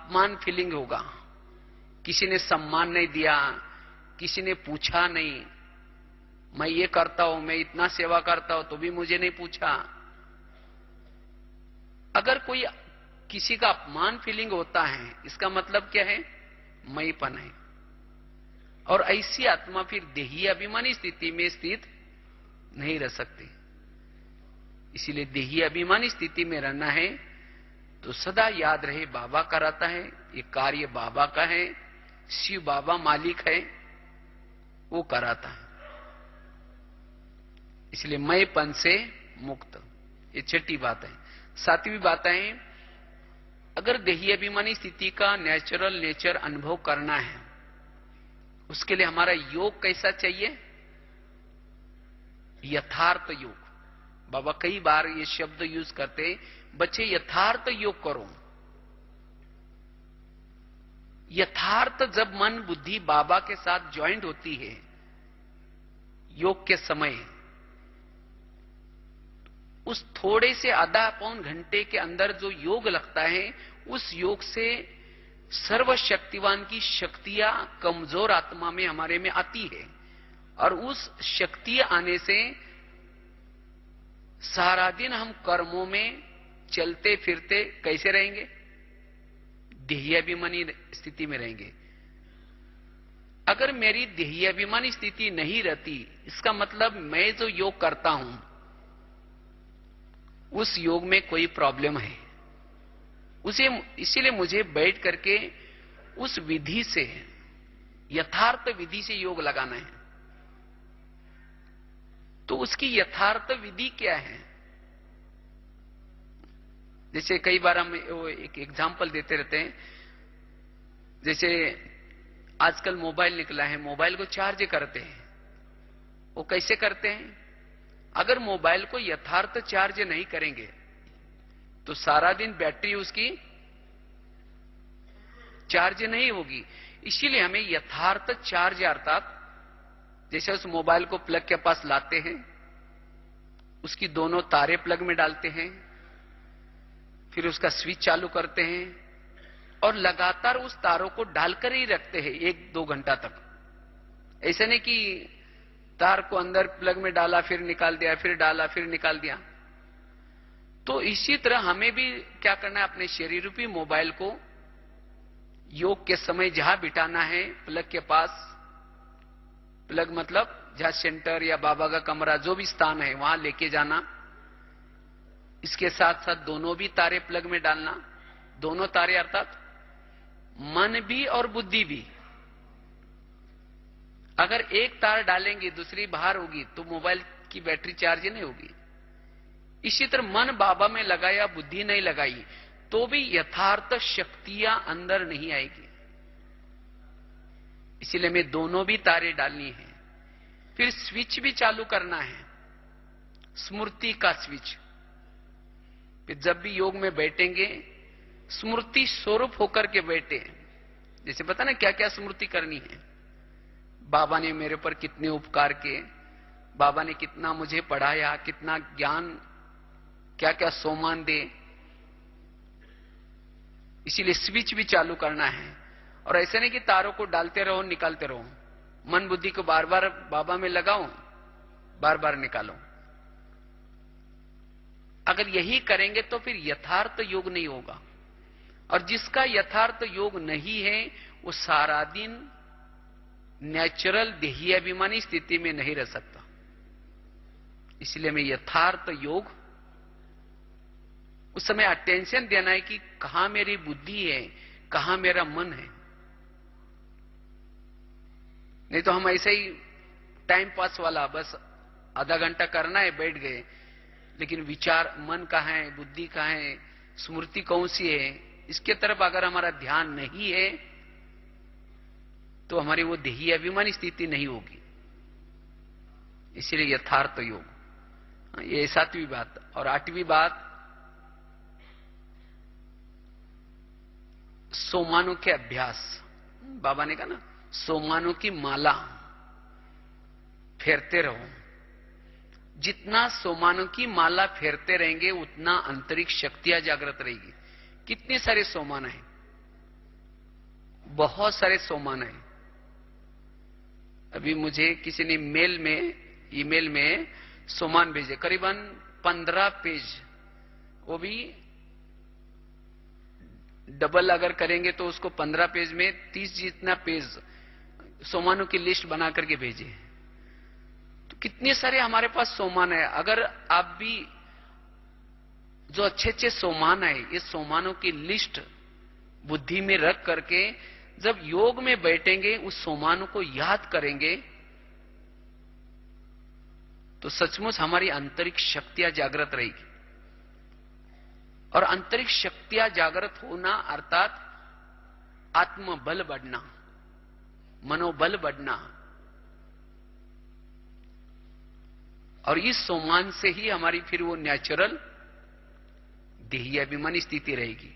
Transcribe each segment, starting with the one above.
अपमान फीलिंग होगा, किसी ने सम्मान नहीं दिया, किसी ने पूछा नहीं, मैं ये करता हूं, मैं इतना सेवा करता हूं तो भी मुझे नहीं पूछा। अगर कोई किसी का अपमान फीलिंग होता है, इसका मतलब क्या है? मैंपन है। और ऐसी आत्मा फिर देही अभिमानी स्थिति में स्थित नहीं रह सकती। इसीलिए देही अभिमानी स्थिति में रहना है तो सदा याद रहे बाबा कराता है, ये कार्य बाबा का है, शिव बाबा मालिक है, वो कराता है। इसलिए मैंपन से मुक्त, ये छठी बात है। सातवीं बात है, अगर देही अभिमानी स्थिति का नेचुरल नेचर अनुभव करना है, उसके लिए हमारा योग कैसा चाहिए? यथार्थ योग। बाबा कई बार ये शब्द यूज करते, बच्चे यथार्थ योग करो। यथार्थ जब मन बुद्धि बाबा के साथ ज्वाइंट होती है योग के समय, उस थोड़े से आधा पौन घंटे के अंदर जो योग लगता है, उस योग से सर्वशक्तिवान की शक्तियां कमजोर आत्मा में हमारे में आती है, और उस शक्ति आने से सारा दिन हम कर्मों में चलते फिरते कैसे रहेंगे? देहाभिमानी स्थिति में रहेंगे। अगर मेरी देहाभिमानी स्थिति नहीं रहती, इसका मतलब मैं जो योग करता हूं उस योग में कोई प्रॉब्लम है। इसीलिए मुझे बैठ करके उस विधि से, यथार्थ विधि से योग लगाना है। तो उसकी यथार्थ विधि क्या है? जैसे कई बार हम एक एग्जांपल देते रहते हैं, जैसे आजकल मोबाइल निकला है, मोबाइल को चार्ज करते हैं। वो कैसे करते हैं? अगर मोबाइल को यथार्थ चार्ज नहीं करेंगे तो सारा दिन बैटरी उसकी चार्ज नहीं होगी। इसीलिए हमें यथार्थ चार्ज, अर्थात जैसे उस मोबाइल को प्लग के पास लाते हैं, उसकी दोनों तारे प्लग में डालते हैं, फिर उसका स्विच चालू करते हैं और लगातार उस तारों को डालकर ही रखते हैं 1-2 घंटा तक। ऐसा नहीं कि तार को अंदर प्लग में डाला फिर निकाल दिया, फिर डाला फिर निकाल दिया। तो इसी तरह हमें भी क्या करना है, अपने शरीर रूपी मोबाइल को योग के समय जहां बिठाना है, प्लग के पास, प्लग मतलब जहां सेंटर या बाबा का कमरा जो भी स्थान है वहां लेके जाना। इसके साथ साथ दोनों भी तारे प्लग में डालना। दोनों तारे अर्थात मन भी और बुद्धि भी। अगर एक तार डालेंगे दूसरी बाहर होगी तो मोबाइल की बैटरी चार्ज नहीं होगी। इसी तरह मन बाबा में लगाया, बुद्धि नहीं लगाई तो भी यथार्थ शक्तियां अंदर नहीं आएगी। इसलिए हमें दोनों भी तारे डालनी है। फिर स्विच भी चालू करना है, स्मृति का स्विच। फिर जब भी योग में बैठेंगे स्मृति स्वरूप होकर के बैठे। जैसे पता ना क्या क्या स्मृति करनी है। बाबा ने मेरे पर कितने उपकार किए, बाबा ने कितना मुझे पढ़ाया, कितना ज्ञान, क्या क्या सोमान दे। इसीलिए स्विच भी चालू करना है। और ऐसे नहीं कि तारों को डालते रहो निकालते रहो। मन बुद्धि को बार बार बाबा में लगाओ, बार बार निकालो। अगर यही करेंगे तो फिर यथार्थ योग नहीं होगा। और जिसका यथार्थ योग नहीं है वो सारा दिन नेचुरल देही अभिमानी स्थिति में नहीं रह सकता। इसलिए हमें यथार्थ योग, उस समय अटेंशन देना है कि कहां मेरी बुद्धि है, कहां मेरा मन है। नहीं तो हम ऐसे ही टाइम पास वाला, बस आधा घंटा करना है, बैठ गए, लेकिन विचार मन कहां है, बुद्धि कहां है, स्मृति कौन सी है, इसके तरफ अगर हमारा ध्यान नहीं है तो हमारी वो देही अभिमानी स्थिति नहीं होगी। इसलिए यथार्थ योग, ये 7वीं बात। और 8वीं बात, सोमानों के अभ्यास। बाबा ने कहा ना, सोमानों की माला फेरते रहो। जितना सोमानों की माला फेरते रहेंगे उतना आंतरिक शक्तियां जागृत रहेगी। कितने सारे सोमान हैं, बहुत सारे सोमान है। अभी मुझे किसी ने ईमेल में सोमान भेजे, करीबन 15 पेज। वो भी डबल अगर करेंगे तो उसको 15 पेज में 30 जितना पेज सोमानों की लिस्ट बना करके भेजे। तो कितने सारे हमारे पास सोमान है। अगर आप भी जो अच्छे अच्छे सोमान है, ये सोमानों की लिस्ट बुद्धि में रख करके जब योग में बैठेंगे, उस सोमानों को याद करेंगे, तो सचमुच हमारी आंतरिक शक्तियां जागृत रहेगी। और आंतरिक शक्तियां जागृत होना अर्थात आत्मबल बढ़ना, मनोबल बढ़ना। और इस सोमान से ही हमारी फिर वो नेचुरल देही अभिमानी स्थिति रहेगी।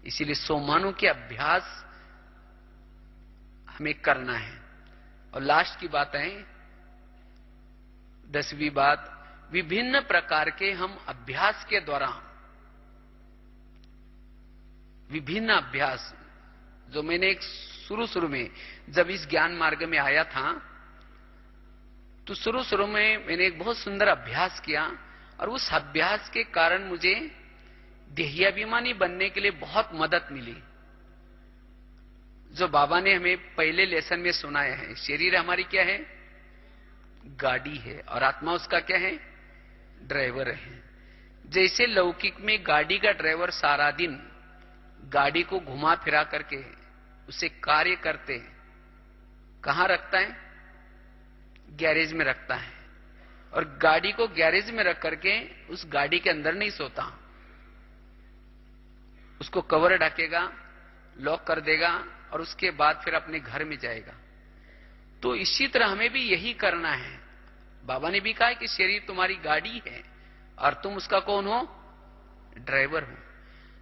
इसीलिए सोमानों के अभ्यास हमें करना है। और लास्ट की बात है, 10वीं बात, विभिन्न प्रकार के हम अभ्यास के द्वारा, विभिन्न अभ्यास जो मैंने एक शुरू में जब इस ज्ञान मार्ग में आया था, तो शुरू में मैंने एक बहुत सुंदर अभ्यास किया। और उस अभ्यास के कारण मुझे देहाभिमानी बनने के लिए बहुत मदद मिली। जो बाबा ने हमें पहले लेसन में सुनाया है, शरीर हमारी क्या है? गाड़ी है, और आत्मा उसका क्या है? ड्राइवर है। जैसे लौकिक में गाड़ी का ड्राइवर सारा दिन गाड़ी को घुमा फिरा करके उसे कार्य करते कहां रखता है? गैरेज में रखता है। और गाड़ी को गैरेज में रख करके उस गाड़ी के अंदर नहीं सोता, उसको कवर ढकेगा, लॉक कर देगा, और उसके बाद फिर अपने घर में जाएगा। तो इसी तरह हमें भी यही करना है। बाबा ने भी कहा है कि शरीर तुम्हारी गाड़ी है और तुम उसका कौन हो? ड्राइवर हो।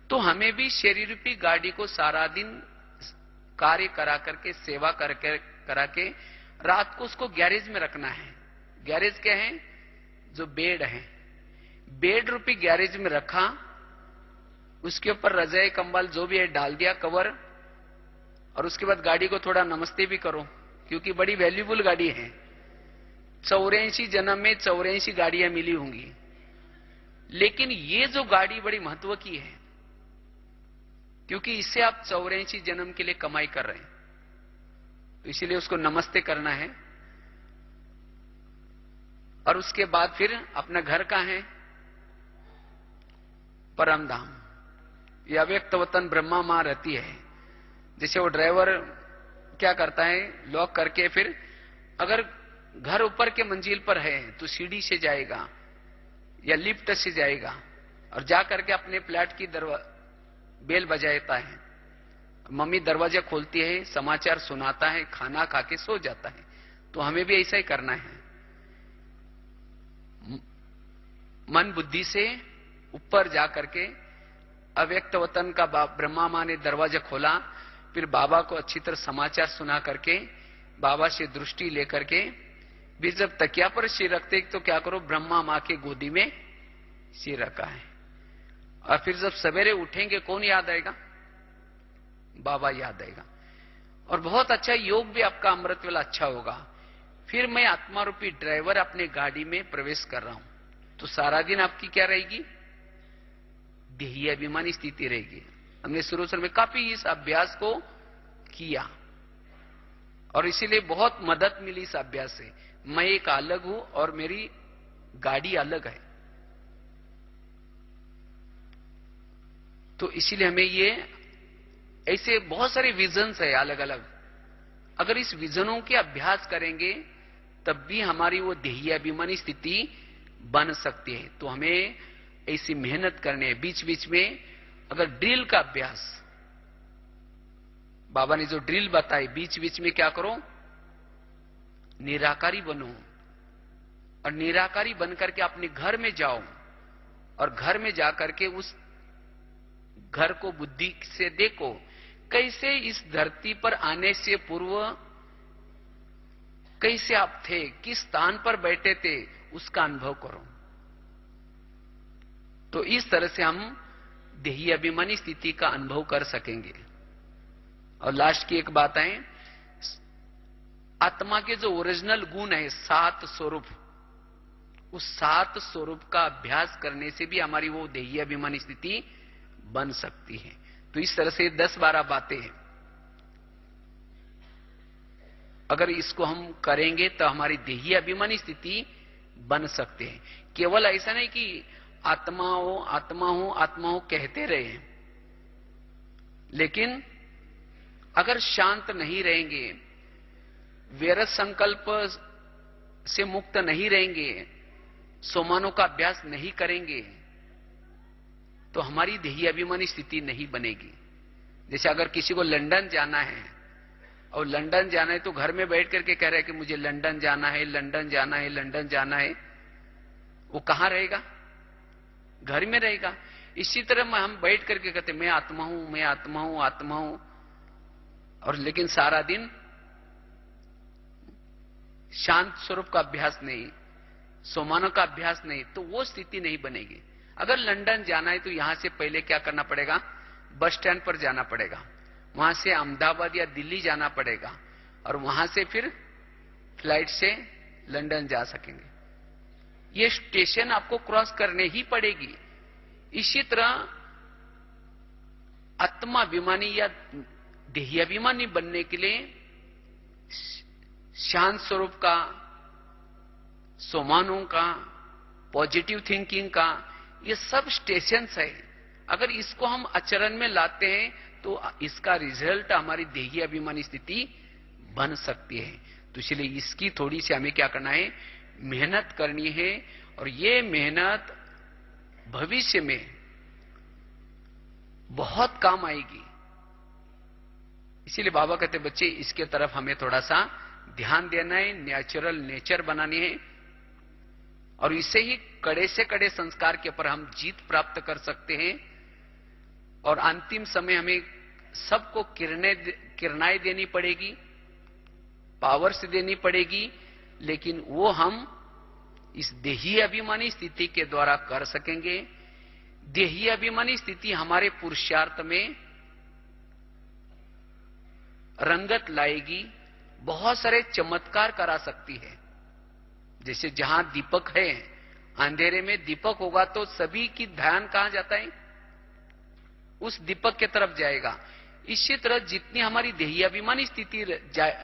तो हमें भी शरीर रूपी गाड़ी को सारा दिन कार्य करा करके, सेवा करा के रात को उसको गैरेज में रखना है। गैरेज क्या है? जो बेड है, बेड रूपी गैरेज में रखा, उसके ऊपर रजाई कंबल जो भी है डाल दिया, कवर, और उसके बाद गाड़ी को थोड़ा नमस्ते भी करो, क्योंकि बड़ी वैल्यूबल गाड़ी है। 84 जन्म में 84 गाड़ियां मिली होंगी, लेकिन ये जो गाड़ी बड़ी महत्व की है, क्योंकि इससे आप 84 जन्म के लिए कमाई कर रहे हैं। तो इसीलिए उसको नमस्ते करना है। और उसके बाद फिर अपना घर कहां है? परम धाम। ये अव्यक्त वतन ब्रह्मा मां रहती है। जैसे वो ड्राइवर क्या करता है, लॉक करके फिर अगर घर ऊपर के मंजिल पर है तो सीढ़ी से जाएगा या लिफ्ट से जाएगा, और जा करके अपने फ्लैट की बेल बजाता है। मम्मी दरवाजा खोलती है, समाचार सुनाता है, खाना खा के सो जाता है। तो हमें भी ऐसा ही करना है। मन बुद्धि से ऊपर जा करके अव्यक्त वतन का ब्रह्मा मां ने दरवाजा खोला, फिर बाबा को अच्छी तरह समाचार सुना करके, बाबा से दृष्टि लेकर के, फिर जब तकिया पर सिर रखते तो क्या करो? ब्रह्मा मां के गोदी में सिर रखा है। और फिर जब सवेरे उठेंगे कौन याद आएगा? बाबा याद आएगा। और बहुत अच्छा योग भी आपका अमृत वेला अच्छा होगा। फिर मैं आत्मा रूपी ड्राइवर अपने गाड़ी में प्रवेश कर रहा हूं, तो सारा दिन आपकी क्या रहेगी? देही अभिमानी स्थिति रहेगी। हमने शुरू में काफी इस अभ्यास को किया, और इसीलिए बहुत मदद मिली इस अभ्यास से। मैं एक अलग हूं और मेरी गाड़ी अलग है। तो इसीलिए हमें ये ऐसे बहुत सारे विजन्स है अलग अलग। अगर इस विजनों के अभ्यास करेंगे तब भी हमारी वो देही अभिमानी स्थिति बन सकती है। तो हमें ऐसी मेहनत करनी है। बीच बीच में अगर ड्रिल का अभ्यास, बाबा ने जो ड्रिल बताई, बीच बीच में क्या करो? निराकारी बनो, और निराकारी बनकर के अपने घर में जाओ, और घर में जाकर के उस घर को बुद्धि से देखो, कैसे इस धरती पर आने से पूर्व कैसे आप थे, किस स्थान पर बैठे थे, उसका अनुभव करो। तो इस तरह से हम देही अभिमानी स्थिति का अनुभव कर सकेंगे। और लास्ट की एक बात है, आत्मा के जो ओरिजिनल गुण है 7 स्वरूप, उस 7 स्वरूप का अभ्यास करने से भी हमारी वो देही अभिमानी स्थिति बन सकती है। तो इस तरह से 10-12 बातें हैं, अगर इसको हम करेंगे तो हमारी देही अभिमानी स्थिति बन सकते हैं। केवल ऐसा नहीं कि आत्मा हो आत्मा हो आत्मा हो कहते रहे, लेकिन अगर शांत नहीं रहेंगे, व्यर्थ संकल्प से मुक्त नहीं रहेंगे, सोमानों का अभ्यास नहीं करेंगे, तो हमारी देही अभिमानी स्थिति नहीं बनेगी। जैसे अगर किसी को लंदन जाना है और लंदन जाना है तो घर में बैठ करके कह रहा है कि मुझे लंदन जाना है, लंदन जाना है, लंदन जाना है, वो कहां रहेगा? घर में रहेगा। इसी तरह हम बैठ करके कहते मैं आत्मा हूं, मैं आत्मा हूं, आत्मा हूं, और लेकिन सारा दिन शांत स्वरूप का अभ्यास नहीं, सोमानों का अभ्यास नहीं, तो वो स्थिति नहीं बनेगी। अगर लंदन जाना है तो यहां से पहले क्या करना पड़ेगा? बस स्टैंड पर जाना पड़ेगा, वहां से अहमदाबाद या दिल्ली जाना पड़ेगा, और वहां से फिर फ्लाइट से लंदन जा सकेंगे। ये स्टेशन आपको क्रॉस करने ही पड़ेगी। इसी तरह आत्माभिमानी या देहाभिमानी बनने के लिए शांत स्वरूप का, सोमानों का, पॉजिटिव थिंकिंग का, ये सब स्टेशंस है। अगर इसको हम आचरण में लाते हैं तो इसका रिजल्ट हमारी देही अभिमानी स्थिति बन सकती है। तो इसलिए इसकी थोड़ी सी हमें क्या करना है? मेहनत करनी है, और ये मेहनत भविष्य में बहुत काम आएगी। इसीलिए बाबा कहते बच्चे इसके तरफ हमें थोड़ा सा ध्यान देना है, नेचुरल नेचर बनानी है, और इससे ही कड़े से कड़े संस्कार के ऊपर हम जीत प्राप्त कर सकते हैं। और अंतिम समय हमें सबको किरणाएं देनी पड़ेगी, पावर्स देनी पड़ेगी, लेकिन वो हम इस देही अभिमानी स्थिति के द्वारा कर सकेंगे। देही अभिमानी स्थिति हमारे पुरुषार्थ में रंगत लाएगी, बहुत सारे चमत्कार करा सकती है। जैसे जहां दीपक है, अंधेरे में दीपक होगा तो सभी की ध्यान कहां जाता है? उस दीपक के तरफ जाएगा। इसी तरह जितनी हमारी देही अभिमानी स्थिति